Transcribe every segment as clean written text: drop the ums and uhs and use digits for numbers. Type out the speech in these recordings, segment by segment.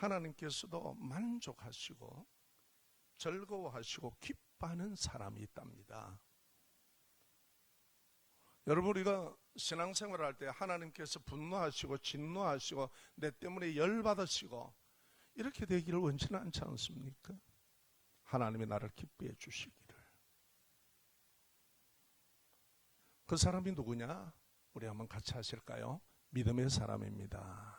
하나님께서도 만족하시고 즐거워하시고 기뻐하는 사람이 있답니다. 여러분, 우리가 신앙생활을 할 때 하나님께서 분노하시고 진노하시고 내 때문에 열받으시고 이렇게 되기를 원치는 않지 않습니까? 하나님이 나를 기뻐해 주시기를. 그 사람이 누구냐? 우리 한번 같이 하실까요? 믿음의 사람입니다.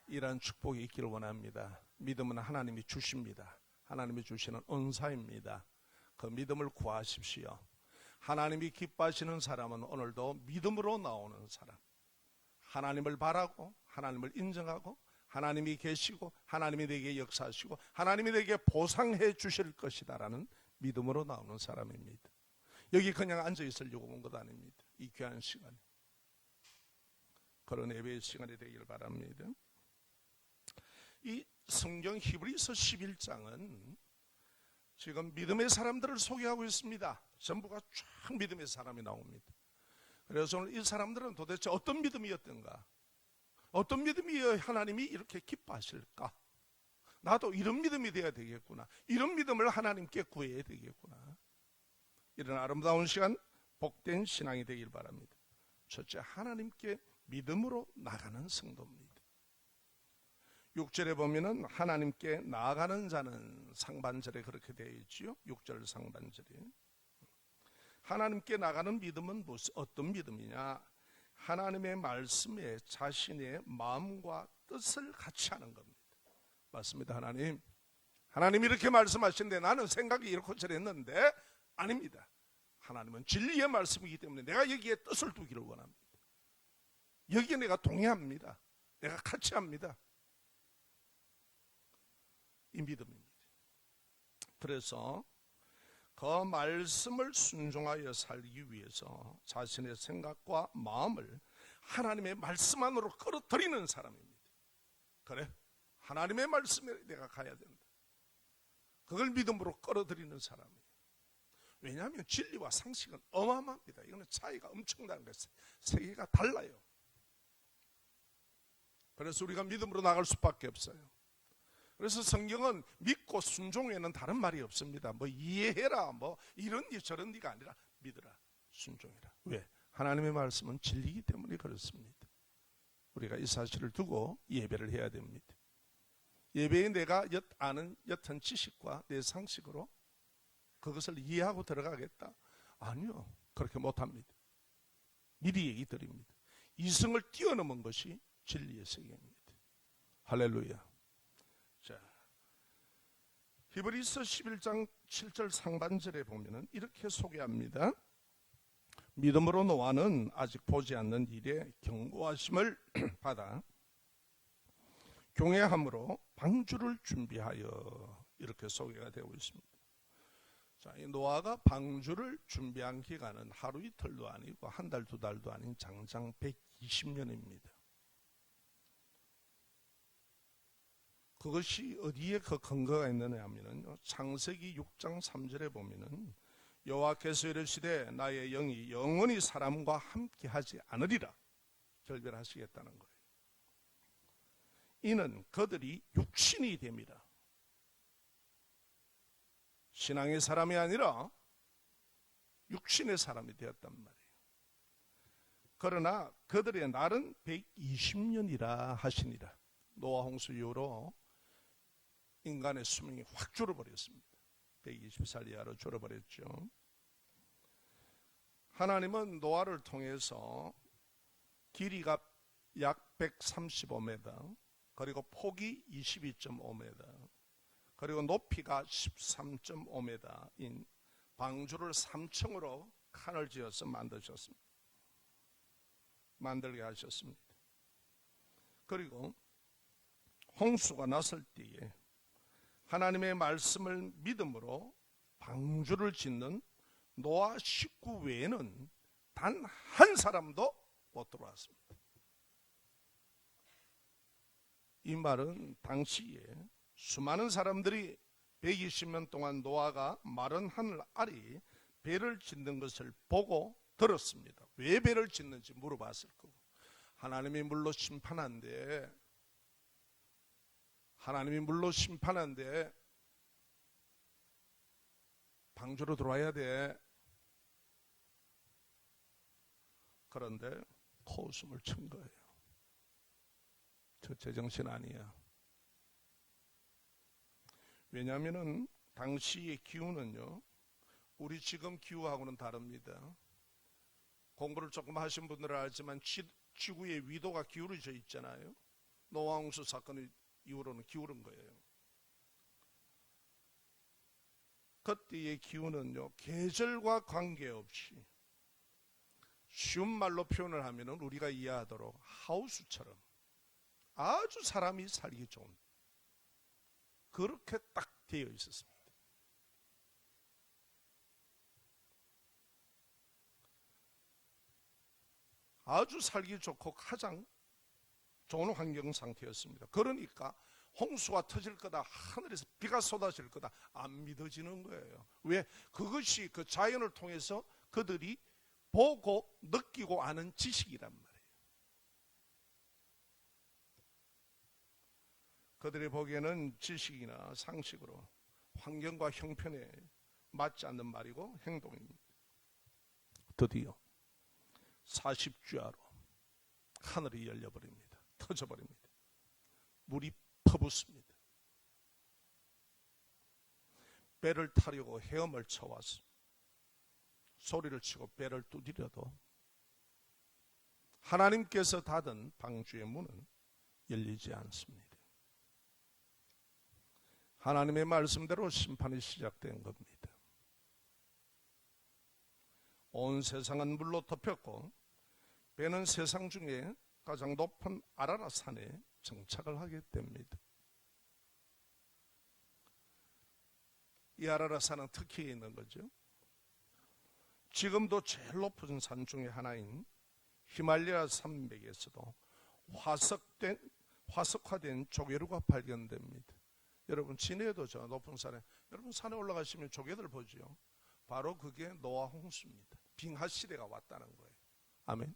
이러한 축복이 있기를 원합니다. 믿음은 하나님이 주십니다. 하나님이 주시는 은사입니다. 그 믿음을 구하십시오. 하나님이 기뻐하시는 사람은 오늘도 믿음으로 나오는 사람, 하나님을 바라고 하나님을 인정하고 하나님이 계시고 하나님이 내게 역사하시고 하나님이 내게 보상해 주실 것이다라는 믿음으로 나오는 사람입니다. 여기 그냥 앉아 있으려고 온 것 아닙니다. 이 귀한 시간에 그런 예배의 시간이 되기를 바랍니다. 이 성경 히브리서 11장은 지금 믿음의 사람들을 소개하고 있습니다. 전부가 쫙 믿음의 사람이 나옵니다. 그래서 오늘 이 사람들은 도대체 어떤 믿음이었던가, 어떤 믿음이어야 하나님이 이렇게 기뻐하실까, 나도 이런 믿음이 되어야 되겠구나, 이런 믿음을 하나님께 구해야 되겠구나. 이런 아름다운 시간, 복된 신앙이 되길 바랍니다. 첫째, 하나님께 믿음으로 나가는 성도입니다. 6절에 보면은 하나님께 나아가는 자는 상반절에 그렇게 되어 있지요. 6절 상반절에 하나님께 나가는 믿음은 어떤 믿음이냐? 하나님의 말씀에 자신의 마음과 뜻을 같이 하는 겁니다. 맞습니다. 하나님 이렇게 말씀하시는데 나는 생각이 이렇게 저랬는데 아닙니다. 하나님은 진리의 말씀이기 때문에 내가 여기에 뜻을 두기를 원합니다. 여기에 내가 동의합니다. 내가 같이 합니다. 이 믿음입니다. 그래서 그 말씀을 순종하여 살기 위해서 자신의 생각과 마음을 하나님의 말씀 안으로 끌어들이는 사람입니다. 그래, 하나님의 말씀에 내가 가야 된다. 그걸 믿음으로 끌어들이는 사람이에요. 왜냐하면 진리와 상식은 어마어마합니다. 이거는 차이가 엄청나는 거예요. 세계가 달라요. 그래서 우리가 믿음으로 나갈 수밖에 없어요. 그래서 성경은 믿고 순종에는 다른 말이 없습니다. 뭐 이해해라, 뭐 이런 니 저런 니가 아니라 믿으라, 순종해라. 왜? 하나님의 말씀은 진리이기 때문에 그렇습니다. 우리가 이 사실을 두고 예배를 해야 됩니다. 예배에 내가 아는 옅은 지식과 내 상식으로 그것을 이해하고 들어가겠다? 아니요, 그렇게 못합니다. 미리 얘기 드립니다. 이성을 뛰어넘은 것이 진리의 세계입니다. 할렐루야. 자, 히브리서 11장 7절 상반절에 보면은 이렇게 소개합니다. 믿음으로 노아는 아직 보지 않는 일에 경고하심을 받아 경외함으로 방주를 준비하여, 이렇게 소개가 되고 있습니다. 자, 이 노아가 방주를 준비한 기간은 하루 이틀도 아니고 한 달, 두 달도 아닌 장장 120년입니다. 그것이 어디에 그 근거가 있느냐 하면은 창세기 6장 3절에 보면은 여호와께서 이르시되 나의 영이 영원히 사람과 함께하지 않으리라 결별하시겠다는 거예요. 이는 그들이 육신이 됩니다. 신앙의 사람이 아니라 육신의 사람이 되었단 말이에요. 그러나 그들의 날은 120년이라 하시니라. 노아 홍수 이후로 인간의 수명이 확 줄어버렸습니다. 120살 이하로 줄어버렸죠. 하나님은 노아를 통해서 길이가 약 135m, 그리고 폭이 22.5m, 그리고 높이가 13.5m인 방주를 3층으로 칸을 지어서 만들게 하셨습니다. 그리고 홍수가 났을 때에 하나님의 말씀을 믿음으로 방주를 짓는 노아 식구 외에는 단 한 사람도 못 들어왔습니다. 이 말은 당시에 수많은 사람들이 120년 동안 노아가 마른 하늘 아래 배를 짓는 것을 보고 들었습니다. 왜 배를 짓는지 물어봤을 거고, 하나님이 물로 심판한데 하나님이 물로 심판하는데 방주로 들어와야 돼. 그런데 코웃음을 친 거예요. 저 제정신 아니야. 왜냐하면 당시의 기후는요, 우리 지금 기후하고는 다릅니다. 공부를 조금 하신 분들은 알지만 지구의 위도가 기울어져 있잖아요. 노아 홍수 사건 이후로는 기울은 거예요. 그때의 기후는요, 계절과 관계없이 쉬운 말로 표현을 하면 우리가 이해하도록 하우스처럼 아주 사람이 살기 좋은, 그렇게 딱 되어 있었습니다. 아주 살기 좋고 가장 좋은 환경 상태였습니다. 그러니까 홍수가 터질 거다, 하늘에서 비가 쏟아질 거다 안 믿어지는 거예요. 왜? 그것이 그 자연을 통해서 그들이 보고 느끼고 아는 지식이란 말이에요. 그들이 보기에는 지식이나 상식으로 환경과 형편에 맞지 않는 말이고 행동입니다. 드디어 40주야로 하늘이 열려버립니다. 터져버립니다. 물이 퍼붓습니다. 배를 타려고 헤엄을 쳐와서 소리를 치고 배를 두드려도 하나님께서 닫은 방주의 문은 열리지 않습니다. 하나님의 말씀대로 심판이 시작된 겁니다. 온 세상은 물로 덮였고 배는 세상 중에 가장 높은 아라랏산에 정착을 하게 됩니다. 이 아라랏산은 특히 있는 거죠. 지금도 제일 높은 산 중에 하나인 히말라야 산맥에서도 화석화된 조개류가 발견됩니다. 여러분 진해에도 저 높은 산에, 여러분 산에 올라가시면 조개들 보죠. 바로 그게 노아 홍수입니다. 빙하 시대가 왔다는 거예요. 아멘.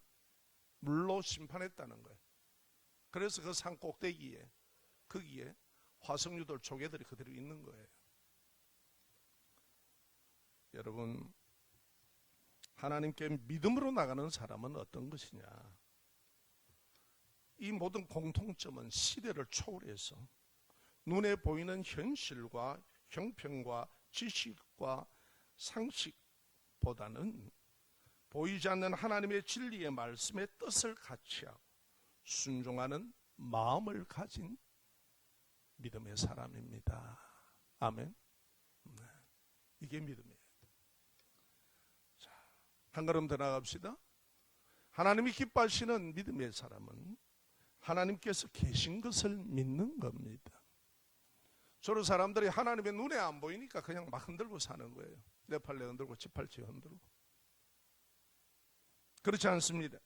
물로 심판했다는 거예요. 그래서 그 산 꼭대기에 거기에 화석류들 조개들이 그대로 있는 거예요. 여러분, 하나님께 믿음으로 나가는 사람은 어떤 것이냐? 이 모든 공통점은 시대를 초월해서 눈에 보이는 현실과 형편과 지식과 상식보다는 보이지 않는 하나님의 진리의 말씀의 뜻을 같이하고 순종하는 마음을 가진 믿음의 사람입니다. 아멘. 네. 이게 믿음이에요. 자, 한 걸음 더 나갑시다. 하나님이 기뻐하시는 믿음의 사람은 하나님께서 계신 것을 믿는 겁니다. 저런 사람들이 하나님의 눈에 안 보이니까 그냥 막 흔들고 사는 거예요. 내 팔레 흔들고 지팔찌 흔들고. 그렇지 않습니다.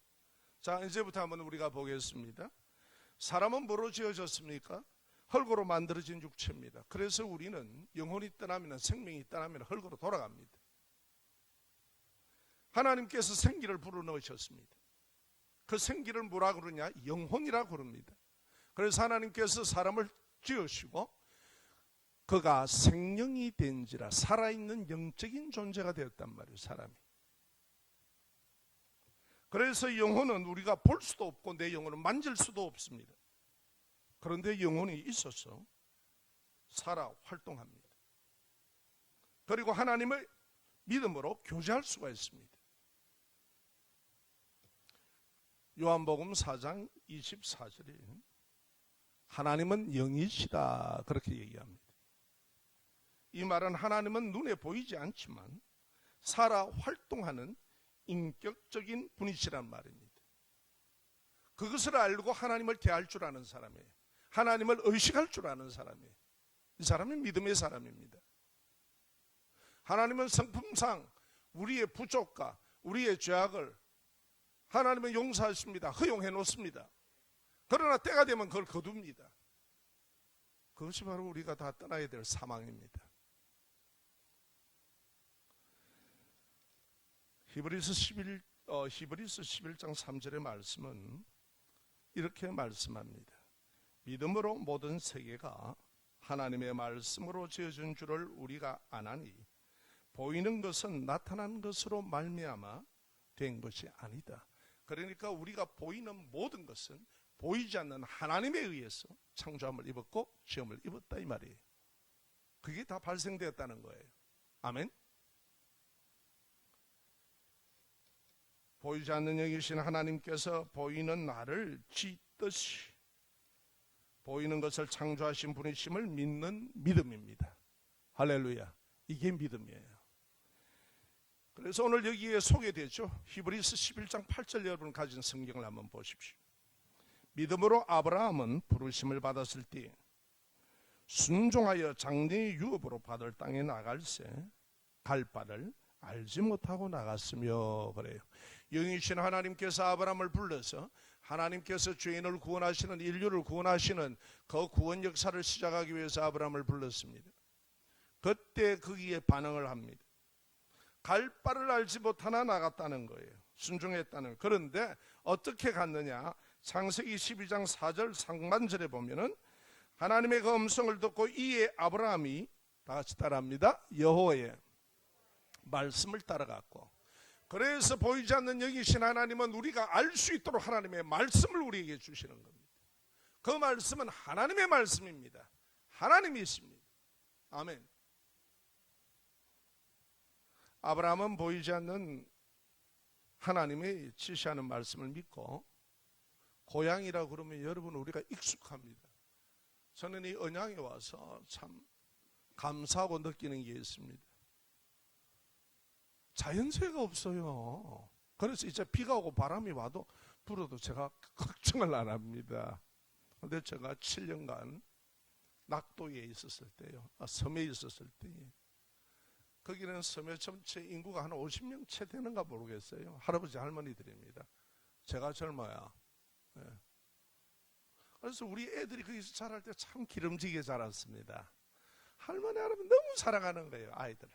자, 이제부터 한번 우리가 보겠습니다. 사람은 뭐로 지어졌습니까? 흙으로 만들어진 육체입니다. 그래서 우리는 영혼이 떠나면, 생명이 떠나면 흙으로 돌아갑니다. 하나님께서 생기를 불어넣으셨습니다. 그 생기를 뭐라 그러냐? 영혼이라 그럽니다. 그래서 하나님께서 사람을 지으시고 그가 생명이 된지라, 살아있는 영적인 존재가 되었단 말이에요. 사람이. 그래서 영혼은 우리가 볼 수도 없고 내 영혼은 만질 수도 없습니다. 그런데 영혼이 있어서 살아 활동합니다. 그리고 하나님을 믿음으로 교제할 수가 있습니다. 요한복음 4장 24절에 하나님은 영이시다 그렇게 얘기합니다. 이 말은 하나님은 눈에 보이지 않지만 살아 활동하는 인격적인 분이시란 말입니다. 그것을 알고 하나님을 대할 줄 아는 사람이에요. 하나님을 의식할 줄 아는 사람이에요. 이 사람이 믿음의 사람입니다. 하나님은 성품상 우리의 부족과 우리의 죄악을 하나님은 용서하십니다. 허용해 놓습니다. 그러나 때가 되면 그걸 거둡니다. 그것이 바로 우리가 다 떠나야 될 사망입니다. 히브리서 11장 3절의 말씀은 이렇게 말씀합니다. 믿음으로 모든 세계가 하나님의 말씀으로 지어진 줄을 우리가 아나니 보이는 것은 나타난 것으로 말미암아 된 것이 아니다. 그러니까 우리가 보이는 모든 것은 보이지 않는 하나님에 의해서 창조함을 입었고 시험을 입었다 이 말이에요. 그게 다 발생되었다는 거예요. 아멘. 보이지 않는 영이신 하나님께서 보이는 나를 짓듯이 보이는 것을 창조하신 분이심을 믿는 믿음입니다. 할렐루야. 이게 믿음이에요. 그래서 오늘 여기에 소개되죠. 히브리서 11장 8절 여러분 가진 성경을 한번 보십시오. 믿음으로 아브라함은 부르심을 받았을 때 순종하여 장래의 유업으로 받을 땅에 나갈새 갈 바를 알지 못하고 나갔으며 그래요. 영이신 하나님께서 아브라함을 불러서 하나님께서 죄인을 구원하시는 인류를 구원하시는 그 구원 역사를 시작하기 위해서 아브라함을 불렀습니다. 그때 거기에 반응을 합니다. 갈 바를 알지 못하나 나갔다는 거예요. 순종했다는 거예요. 그런데 어떻게 갔느냐? 창세기 12장 4절 상반절에 보면은 하나님의 그 음성을 듣고 이에 아브라함이 다 같이 따라합니다. 여호와의 말씀을 따라갔고, 그래서 보이지 않는 영이신 하나님은 우리가 알 수 있도록 하나님의 말씀을 우리에게 주시는 겁니다. 그 말씀은 하나님의 말씀입니다. 하나님이 있습니다. 아멘. 아브라함은 보이지 않는 하나님의 지시하는 말씀을 믿고, 고향이라 그러면 여러분 우리가 익숙합니다. 저는 이 언양에 와서 참 감사하고 느끼는 게 있습니다. 자연재해가 없어요. 그래서 이제 비가 오고 바람이 와도 불어도 제가 걱정을 안 합니다. 그런데 제가 7년간 낙도에 있었을 때요, 섬에 있었을 때, 거기는 섬의 전체 인구가 한 50명 채 되는가 모르겠어요. 할아버지 할머니들입니다. 제가 젊어야. 네. 그래서 우리 애들이 거기서 자랄 때 참 기름지게 자랐습니다. 할머니 할아버지 너무 사랑하는 거예요, 아이들을.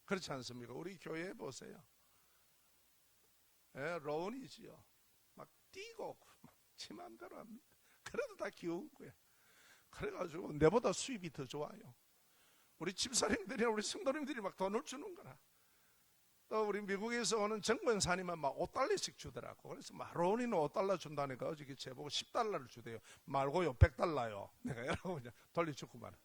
그렇지 않습니까? 우리 교회에 보세요. 예, 로운이지요. 막 뛰고 막 지 맘대로 합니다. 그래도 다 귀여운 거야. 그래가지고 내보다 수입이 더 좋아요. 우리 집사님들이나 우리 성도님들이 막 돈을 주는 거라. 또 우리 미국에서 오는 정권사님은 막 5달러씩 주더라고. 그래서 막 로운이는 5달러 준다니까 어저께 제보고 10달러를 주대요. 말고요 100달러요. 내가 이러고 그냥 돌려주고만.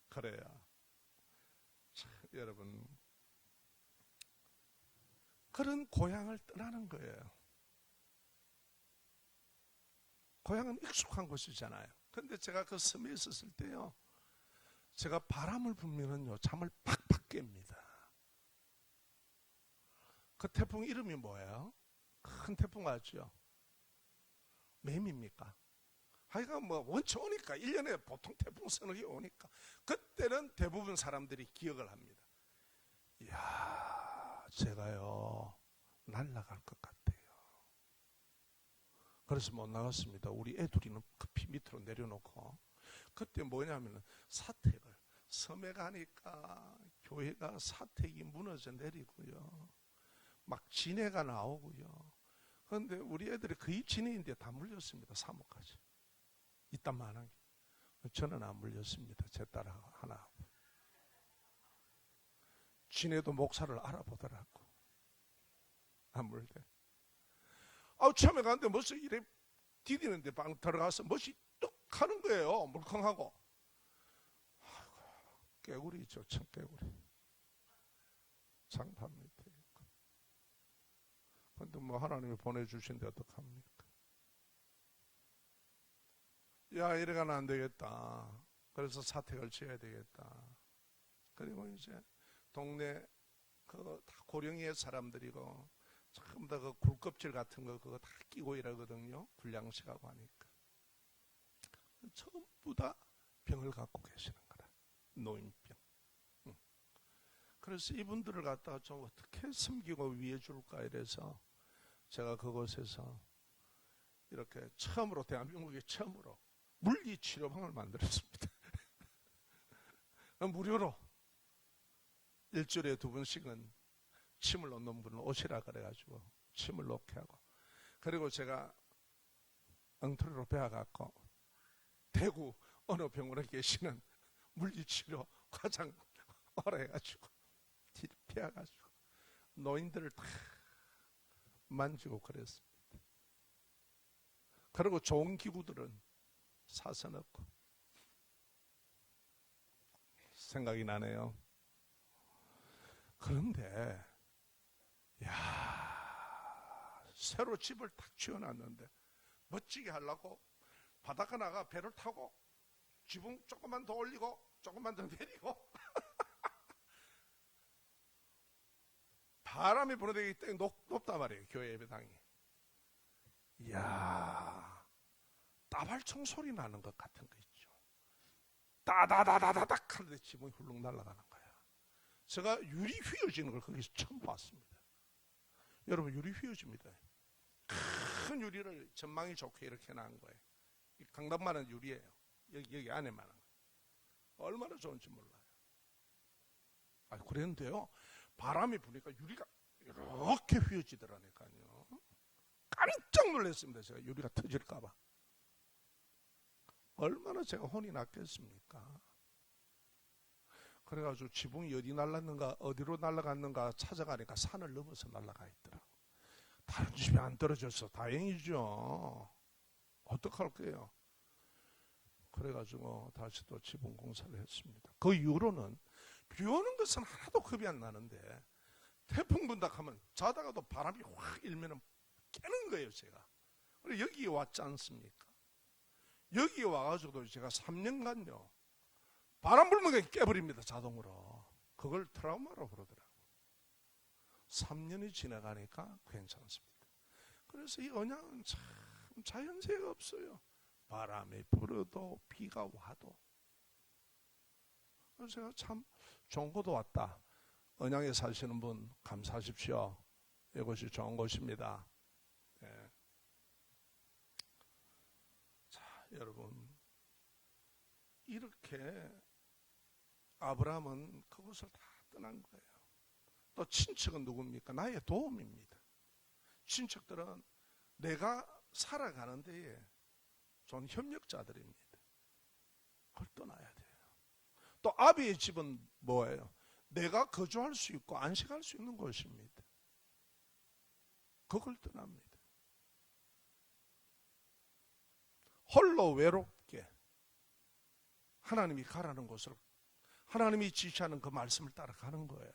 그래야 참, 여러분 그런 고향을 떠나는 거예요. 고향은 익숙한 곳이잖아요. 근데 제가 그 섬에 있었을 때요, 제가 바람을 불면은요 잠을 팍팍 깹니다. 그 태풍 이름이 뭐예요? 큰 태풍 맞죠? 매미입니까? 하여간 뭐 원체 오니까 1년에 보통 태풍 서너 개 오니까 그때는 대부분 사람들이 기억을 합니다. 이야, 제가요 날아갈 것 같아요. 그래서 못 나갔습니다. 우리 애 둘이는 급히 밑으로 내려놓고, 그때 뭐냐면은 사택을 섬에 가니까 교회가 사택이 무너져 내리고요, 막 진해가 나오고요. 그런데 우리 애들이 거의 진해인데 다 물렸습니다. 사모까지 이딴만한 게. 저는 안 물렸습니다. 제 딸 하나. 진해도 목사를 알아보더라고. 안 물대. 처음에 갔는데 멋이 이래 디디는데 방 들어가서 멋이 뚝 하는 거예요. 물컹하고. 깨구리 있죠. 청깨구리. 장판 밑에. 근데 뭐 하나님이 보내주신데 어떡합니까? 야, 이래가는 안 되겠다. 그래서 사택을 지어야 되겠다. 그리고 이제 동네 그 다 고령의 사람들이고 전부 다 그 굴껍질 같은 거 그거 다 끼고 이러거든요. 불량식하고 하니까. 전부 다 병을 갖고 계시는 거라. 노인병. 그래서 이분들을 갖다가 좀 어떻게 섬기고 위해 줄까 이래서 제가 그곳에서 이렇게 처음으로, 대한민국에 처음으로 물리치료방을 만들었습니다. 무료로 일주일에 2번씩은 침을 놓는 분을 오시라 그래가지고 침을 놓게 하고, 그리고 제가 엉터리로 배워갖고 대구 어느 병원에 계시는 물리치료 과장 오라 해가지고 뒤를 피해가지고 노인들을 다 만지고 그랬습니다. 그리고 좋은 기구들은 사서 넣고. 생각이 나네요. 그런데 새로 집을 탁 지어놨는데 멋지게 하려고 바닷가 나가 배를 타고 지붕 조금만 더 올리고 조금만 더 내리고 바람이 불어대기 때문에 높단 말이에요. 교회 예배당이. 이야, 따발총 소리 나는 것 같은 거 있죠. 따다다다다닥 하는데 지붕이 훌렁 날아가는 거야. 제가 유리 휘어지는 걸 거기서 처음 봤습니다. 여러분, 유리 휘어집니다. 큰 유리를 전망이 좋게 이렇게 난 거예요. 강당만한 유리예요. 여기 안에만한 거. 얼마나 좋은지 몰라요. 그랬는데요, 바람이 부니까 유리가 이렇게 휘어지더라니까요. 깜짝 놀랐습니다. 제가 유리가 터질까봐. 얼마나 제가 혼이 났겠습니까? 그래가지고 지붕이 어디 날랐는가, 어디로 날아갔는가 찾아가니까 산을 넘어서 날아가 있더라고. 다른 집에 안 떨어져서 다행이죠. 어떡할 거예요? 그래가지고 다시 또 지붕 공사를 했습니다. 그 이후로는 비 오는 것은 하나도 겁이 안 나는데 태풍 분다 하면 자다가도 바람이 확 일면은 깨는 거예요, 제가. 그리고 여기에 왔지 않습니까? 여기에 와가지고도 제가 3년간요, 바람 불면 그냥 깨버립니다, 자동으로. 그걸 트라우마로 그러더라고요. 3년이 지나가니까 괜찮습니다. 그래서 이 언약은 참 자연재해가 없어요. 바람이 불어도 비가 와도. 그래서 제가 참 좋은 곳도 왔다. 언양에 사시는 분 감사하십시오. 이곳이 좋은 곳입니다. 네. 자, 여러분, 이렇게 아브라함은 그곳을 다 떠난 거예요. 또 친척은 누굽니까? 나의 도움입니다. 친척들은 내가 살아가는 데에 좋은 협력자들입니다. 그걸 떠나야 돼요. 또 아비의 집은 뭐예요? 내가 거주할 수 있고 안식할 수 있는 곳입니다. 그걸 떠납니다. 홀로 외롭게 하나님이 가라는 곳을, 하나님이 지시하는 그 말씀을 따라가는 거예요.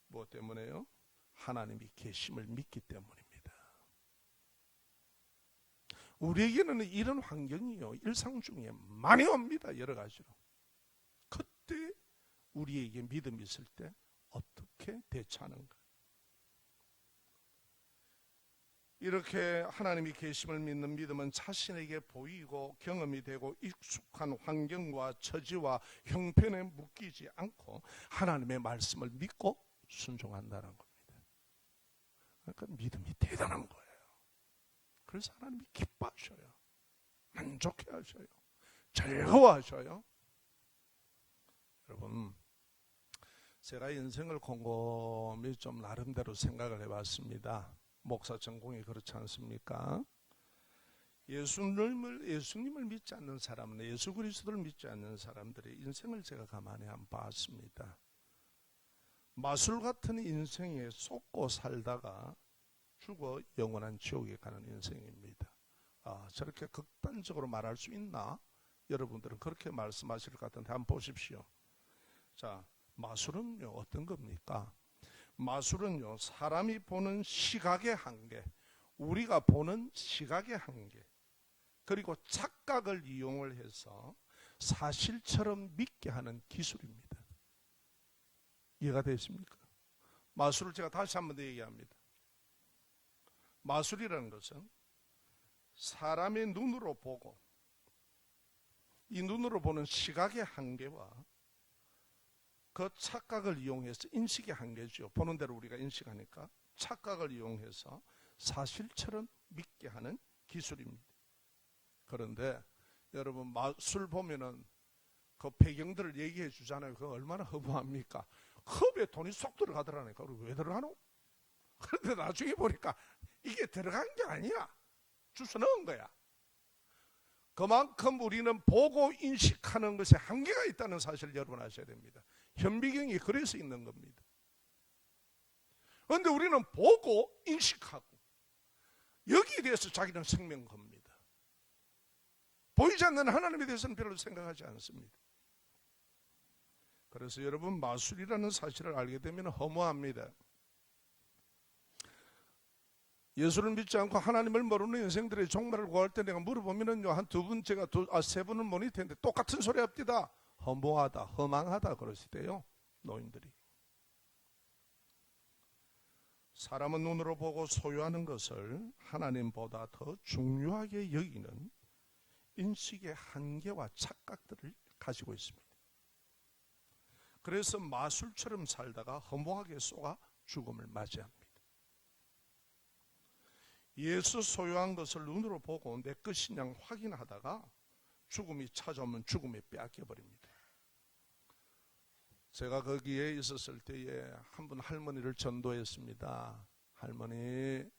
무엇 때문에요? 하나님이 계심을 믿기 때문입니다. 우리에게는 이런 환경이요, 일상 중에 많이 옵니다. 여러 가지로. 그때 우리에게 믿음이 있을 때 어떻게 대처하는가? 이렇게 하나님이 계심을 믿는 믿음은 자신에게 보이고 경험이 되고 익숙한 환경과 처지와 형편에 묶이지 않고 하나님의 말씀을 믿고 순종한다는 겁니다. 그러니까 믿음이 대단한 거예요. 그래서 하나님이 기뻐하셔요. 만족해 하셔요. 즐거워하셔요. 여러분, 제가 인생을 곰곰이 좀 나름대로 생각을 해봤습니다. 목사 전공이 그렇지 않습니까? 예수님을 믿지 않는 사람은, 예수 그리스도를 믿지 않는 사람들의 인생을 제가 가만히 한번 봤습니다. 마술 같은 인생에 쏟고 살다가 죽어 영원한 지옥에 가는 인생입니다. 저렇게 극단적으로 말할 수 있나? 여러분들은 그렇게 말씀하실 것 같은데 한번 보십시오. 자, 마술은요, 어떤 겁니까? 마술은요, 사람이 보는 시각의 한계, 우리가 보는 시각의 한계, 그리고 착각을 이용을 해서 사실처럼 믿게 하는 기술입니다. 이해가 되십니까? 마술을 제가 다시 한번 더 얘기합니다. 마술이라는 것은 사람의 눈으로 보고, 이 눈으로 보는 시각의 한계와 그 착각을 이용해서, 인식의 한계죠. 보는 대로 우리가 인식하니까 착각을 이용해서 사실처럼 믿게 하는 기술입니다. 그런데 여러분, 마술 보면은 그 배경들을 얘기해 주잖아요. 그거 얼마나 허무합니까? 컵에 돈이 쏙 들어가더라니까. 왜 들어가노? 그런데 나중에 보니까 이게 들어간 게 아니야. 주워 넣은 거야. 그만큼 우리는 보고 인식하는 것에 한계가 있다는 사실을 여러분 아셔야 됩니다. 현미경이 그래서 있는 겁니다. 그런데 우리는 보고 인식하고 여기에 대해서 자기는 생명 겁니다. 보이지 않는 하나님에 대해서는 별로 생각하지 않습니다. 그래서 여러분 마술이라는 사실을 알게 되면 허무합니다. 예수를 믿지 않고 하나님을 모르는 인생들의 종말을 구할 때 내가 물어보면은요, 한 세 분은 모를 텐데 똑같은 소리 합디다. 허무하다, 허망하다 그러시대요, 노인들이. 사람은 눈으로 보고 소유하는 것을 하나님보다 더 중요하게 여기는 인식의 한계와 착각들을 가지고 있습니다. 그래서 마술처럼 살다가 허무하게 쏘가 죽음을 맞이합니다. 예수 소유한 것을 눈으로 보고 내 것이냐 확인하다가 죽음이 찾아오면 죽음에 빼앗겨버립니다. 제가 거기에 있었을 때에 한 분 할머니를 전도했습니다. 할머니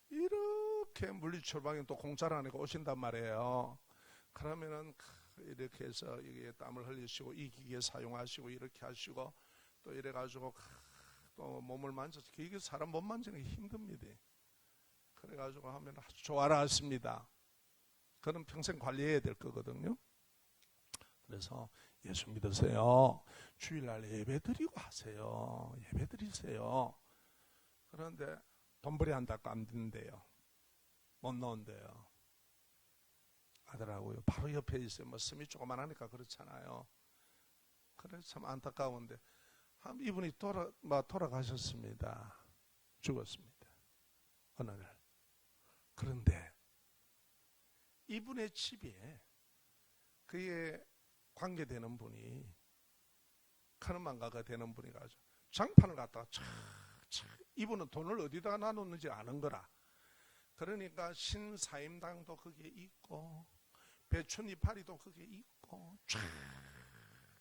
이렇게 물리처방에 또 공짜를 안 하고 오신단 말이에요. 그러면은 이렇게 해서 이게 땀을 흘리시고 이 기계 사용하시고 이렇게 하시고 또 이래가지고 또 몸을 만져서 이게 사람 몸 만지는 게 힘듭니다. 그래가지고 하면 아주 좋아라 하십니다. 그는 평생 관리해야 될 거거든요. 그래서 예수 믿으세요. 주일날 예배 드리고 하세요. 예배 드리세요. 그런데 돈벌이 한다고 안 듣는데요. 못 넣은데요. 하더라고요. 바로 옆에 있어요. 뭐 숨이 조그만하니까 그렇잖아요. 그래서 참 안타까운데 이분이 돌아가셨습니다. 죽었습니다. 어느 날. 그런데 이분의 집에 그의 관계되는 분이 카르만가가 되는 분이 가지고 장판을 갖다가 이분은 돈을 어디다 놔놓는지 아는 거라. 그러니까 신사임당도 거기에 있고 배추니파리도 거기에 있고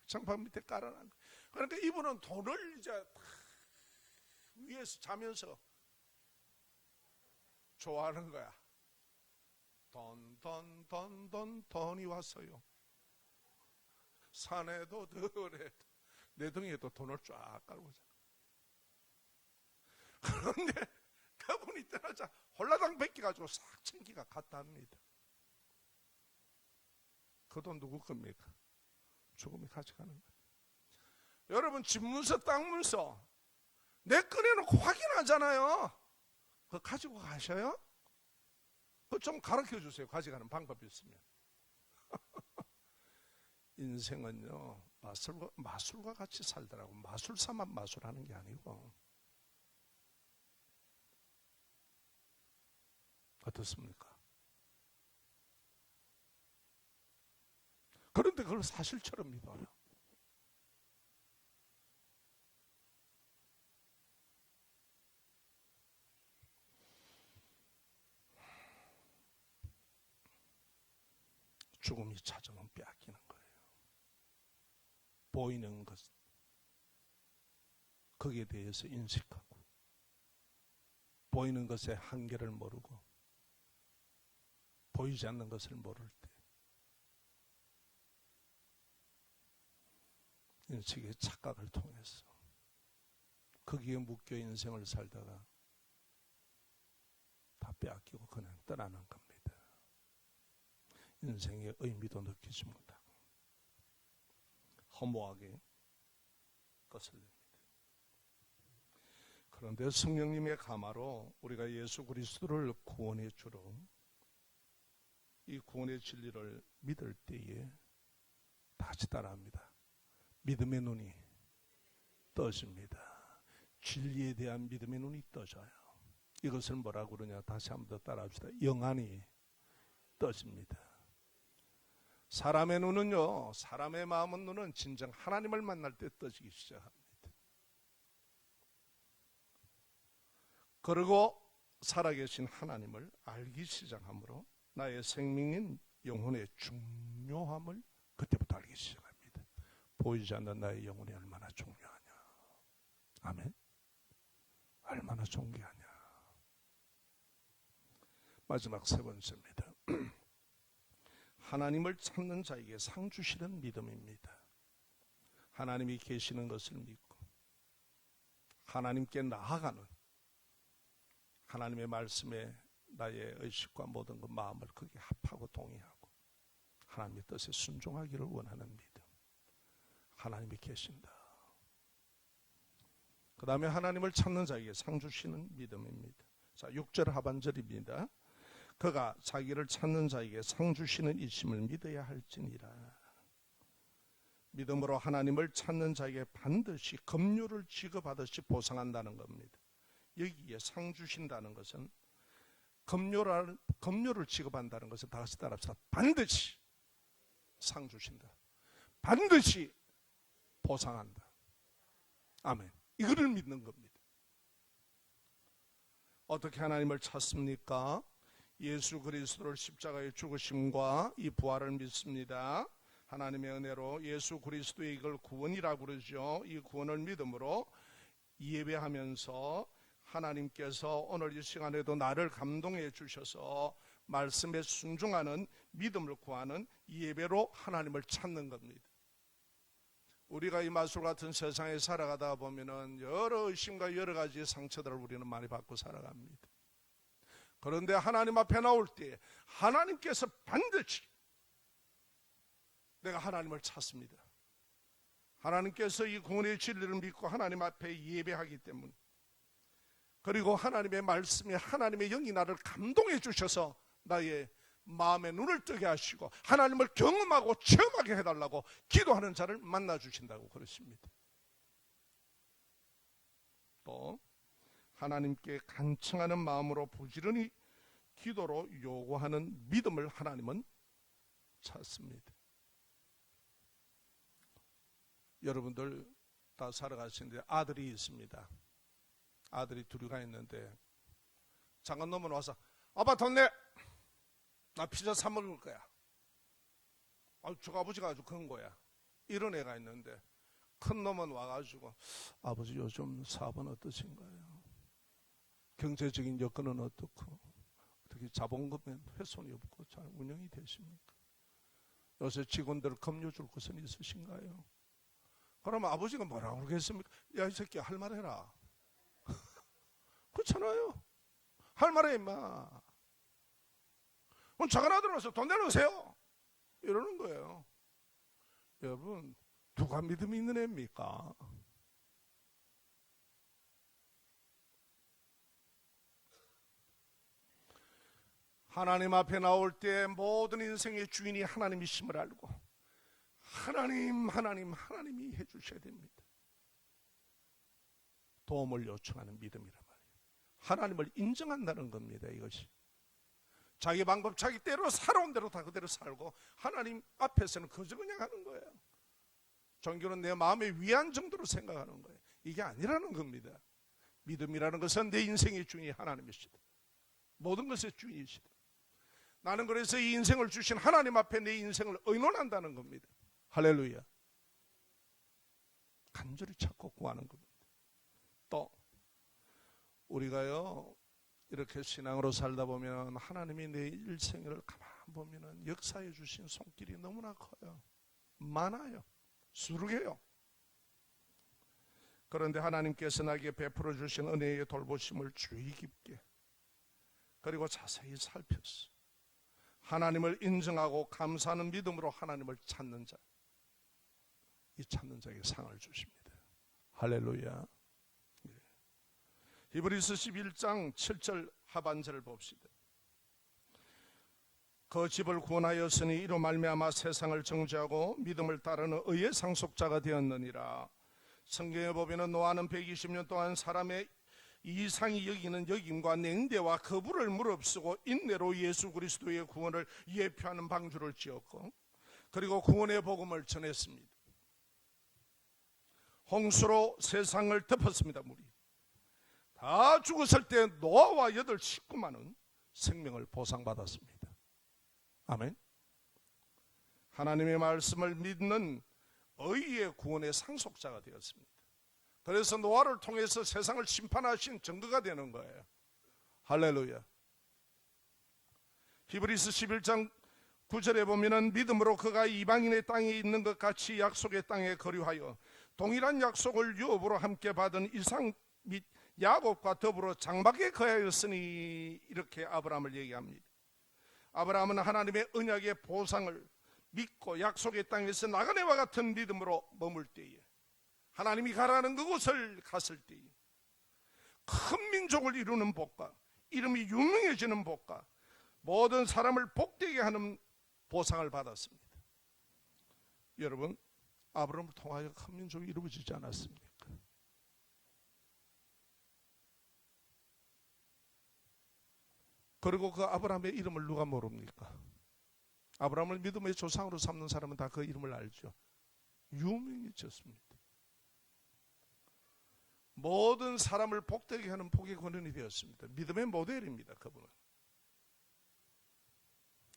장판 밑에 깔아놨는 거야. 그러니까 이분은 돈을 이제 위에서 자면서 좋아하는 거야. 돈이 왔어요. 산에도 들에도 내 등에도 돈을 쫙 깔고 자. 그런데 그분이 떠나자 홀라당 뺏겨가지고 싹 챙기가 갔다 합니다. 그 돈 누구 겁니까? 죽음이 가져가는 거예요. 여러분 집 문서 땅 문서 내 꺼내놓고 확인하잖아요. 그거 가지고 가셔요? 그거 좀 가르쳐 주세요. 가져가는 방법이 있으면. 인생은요 마술과 같이 살더라고. 마술사만 마술하는 게 아니고. 어떻습니까? 그런데 그걸 사실처럼 믿어요. 죽음이 찾아오면 빼앗기는 거예요. 보이는 것, 거기에 대해서 인식하고 보이는 것의 한계를 모르고 보이지 않는 것을 모를 때 인식의 착각을 통해서 거기에 묶여 인생을 살다가 다 빼앗기고 그냥 떠나는 겁니다. 인생의 의미도 느끼지 못하고 허무하게 거슬립니다. 그런데 성령님의 감화로 우리가 예수 그리스도를 구원의 주로 이 구원의 진리를 믿을 때에 다 같이 따라합니다. 믿음의 눈이 떠집니다. 진리에 대한 믿음의 눈이 떠져요. 이것을 뭐라고 그러냐? 다시 한번 더 따라합시다. 영안이 떠집니다. 사람의 눈은요, 사람의 마음은 눈은 진정 하나님을 만날 때 떠지기 시작합니다. 그리고 살아계신 하나님을 알기 시작하므로 나의 생명인 영혼의 중요함을 그때부터 알기 시작합니다. 보이지 않는 나의 영혼이 얼마나 중요하냐. 아멘. 얼마나 존귀하냐. 마지막 세 번째입니다. 하나님을 찾는 자에게 상 주시는 믿음입니다. 하나님이 계시는 것을 믿고 하나님께 나아가는, 하나님의 말씀에 나의 의식과 모든 그 마음을 크게 합하고 동의하고 하나님의 뜻에 순종하기를 원하는 믿음. 하나님이 계신다. 그 다음에 하나님을 찾는 자에게 상 주시는 믿음입니다. 자, 6절 하반절입니다. 그가 자기를 찾는 자에게 상 주시는 이심을 믿어야 할지니라. 믿음으로 하나님을 찾는 자에게 반드시 급료를 지급하듯이 보상한다는 겁니다. 여기에 상 주신다는 것은 급료를 지급한다는 것은 다 같이 따라합시다. 반드시 상 주신다. 반드시 보상한다. 아멘. 이거를 믿는 겁니다. 어떻게 하나님을 찾습니까? 예수 그리스도를 십자가의 죽으심과 이 부활을 믿습니다. 하나님의 은혜로 예수 그리스도의 이걸 구원이라고 그러죠. 이 구원을 믿음으로 예배하면서 하나님께서 오늘 이 시간에도 나를 감동해 주셔서 말씀에 순종하는 믿음을 구하는 예배로 하나님을 찾는 겁니다. 우리가 이 마술 같은 세상에 살아가다 보면은 여러 의심과 여러 가지 상처들을 우리는 많이 받고 살아갑니다. 그런데 하나님 앞에 나올 때 하나님께서 반드시 내가 하나님을 찾습니다. 하나님께서 이 구원의 진리를 믿고 하나님 앞에 예배하기 때문에, 그리고 하나님의 말씀에 하나님의 영이 나를 감동해 주셔서 나의 마음의 눈을 뜨게 하시고 하나님을 경험하고 체험하게 해달라고 기도하는 자를 만나 주신다고 그러십니다. 또 하나님께 간청하는 마음으로 부지런히 기도로 요구하는 믿음을 하나님은 찾습니다. 여러분들 다 살아가시는데 아들이 있습니다. 아들이 둘이가 있는데 잠깐 놈은 와서 아빠 돈 내! 나 피자 사 먹을 거야. 저 아버지가 아주 큰 거야. 이런 애가 있는데 큰 놈은 와가지고 아버지 요즘 사업은 어떠신가요? 경제적인 여건은 어떻고 어떻게 자본금은 훼손이 없고 잘 운영이 되십니까? 요새 직원들 급료 줄 것은 있으신가요? 그러면 아버지가 뭐라고 그러겠습니까? 야, 이 새끼 할 말 해라. 그렇잖아요. 할 말해 임마. 그럼 작은 아들 와서 돈 내놓으세요 이러는 거예요. 여러분, 누가 믿음이 있는 애입니까? 하나님 앞에 나올 때 모든 인생의 주인이 하나님이심을 알고 하나님이 해주셔야 됩니다. 도움을 요청하는 믿음이란 말이에요. 하나님을 인정한다는 겁니다. 이것이 자기 방법 자기 대로 살아온 대로 다 그대로 살고 하나님 앞에서는 그저 그냥 하는 거예요. 종교는 내 마음의 위안 정도로 생각하는 거예요. 이게 아니라는 겁니다. 믿음이라는 것은 내 인생의 주인이 하나님이시다. 모든 것의 주인이시다. 나는 그래서 이 인생을 주신 하나님 앞에 내 인생을 의논한다는 겁니다. 할렐루야. 간절히 찾고 구하는 겁니다. 또 우리가요 이렇게 신앙으로 살다 보면 하나님이 내 일생을 가만 보면 역사해 주신 손길이 너무나 커요. 많아요. 수르게요. 그런데 하나님께서 나에게 베풀어 주신 은혜의 돌보심을 주의 깊게 그리고 자세히 살펴서 하나님을 인정하고 감사하는 믿음으로 하나님을 찾는 자, 이 찾는 자에게 상을 주십니다. 할렐루야. 히브리서 11장 7절 하반절을 봅시다. 그 집을 구원하였으니 이로 말미암아 세상을 정죄하고 믿음을 따르는 의의 상속자가 되었느니라. 성경에 보면 노아는 120년 동안 사람의 이상이 여기는 여김과 냉대와 거부를 무릅쓰고 인내로 예수 그리스도의 구원을 예표하는 방주를 지었고 그리고 구원의 복음을 전했습니다. 홍수로 세상을 덮었습니다. 물이 다 죽었을 때 노아와 8 식구만은 생명을 보상받았습니다. 아멘. 하나님의 말씀을 믿는 의의 구원의 상속자가 되었습니다. 그래서 노아를 통해서 세상을 심판하신 증거가 되는 거예요. 할렐루야. 히브리서 11장 9절에 보면은 믿음으로 그가 이방인의 땅에 있는 것 같이 약속의 땅에 거류하여 동일한 약속을 유업으로 함께 받은 이삭 및 야곱과 더불어 장막에 거하였으니, 이렇게 아브라함을 얘기합니다. 아브라함은 하나님의 언약의 보상을 믿고 약속의 땅에서 나그네와 같은 믿음으로 머물 때에, 하나님이 가라는 그곳을 갔을 때에 큰 민족을 이루는 복과 이름이 유명해지는 복과 모든 사람을 복되게 하는 보상을 받았습니다. 여러분, 아브라함을 통하여 큰 민족이 이루어지지 않았습니까? 그리고 그 아브라함의 이름을 누가 모릅니까? 아브라함을 믿음의 조상으로 삼는 사람은 다 그 이름을 알죠. 유명해졌습니다. 모든 사람을 복되게 하는 복의 권원이 되었습니다. 믿음의 모델입니다. 그분은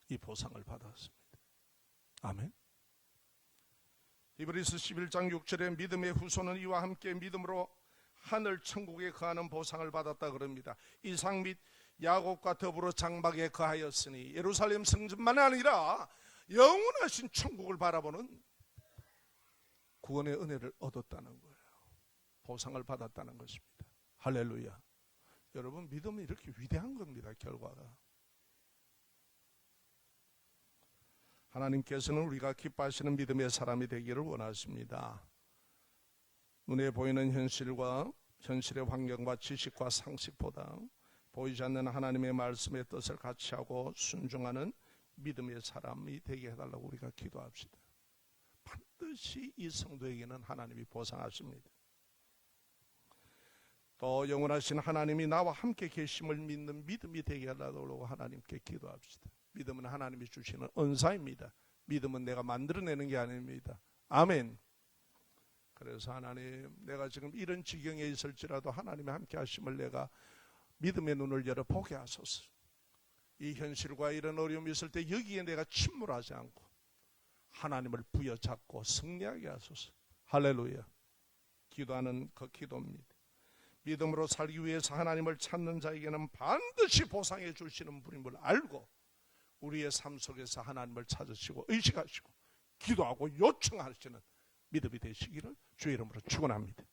이 보상을 받았습니다. 아멘. 히브리서 11장 6절에 믿음의 후손은 이와 함께 믿음으로 하늘 천국에 거하는 보상을 받았다 그럽니다. 이삭 및 야곱과 더불어 장막에 거하였으니, 예루살렘 성전만 아니라 영원하신 천국을 바라보는 구원의 은혜를 얻었다는 거예요. 보상을 받았다는 것입니다. 할렐루야. 여러분, 믿음은 이렇게 위대한 겁니다. 결과가. 하나님께서는 우리가 기뻐하시는 믿음의 사람이 되기를 원하십니다. 눈에 보이는 현실과 현실의 환경과 지식과 상식보다 보이지 않는 하나님의 말씀의 뜻을 같이하고 순종하는 믿음의 사람이 되게 해달라고 우리가 기도합시다. 반드시 이 성도에게는 하나님이 보상하십니다. 또 영원하신 하나님이 나와 함께 계심을 믿는 믿음이 되게 해달라고 하나님께 기도합시다. 믿음은 하나님이 주시는 은사입니다. 믿음은 내가 만들어내는 게 아닙니다. 아멘. 그래서 하나님, 내가 지금 이런 지경에 있을지라도 하나님의 함께 하심을 내가 믿음의 눈을 열어 보게 하소서. 이 현실과 이런 어려움이 있을 때 여기에 내가 침몰하지 않고 하나님을 부여잡고 승리하게 하소서. 할렐루야. 기도하는 그 기도입니다. 믿음으로 살기 위해서 하나님을 찾는 자에게는 반드시 보상해 주시는 분임을 알고 우리의 삶 속에서 하나님을 찾으시고 의식하시고 기도하고 요청하시는 믿음이 되시기를 주의 이름으로 축원합니다.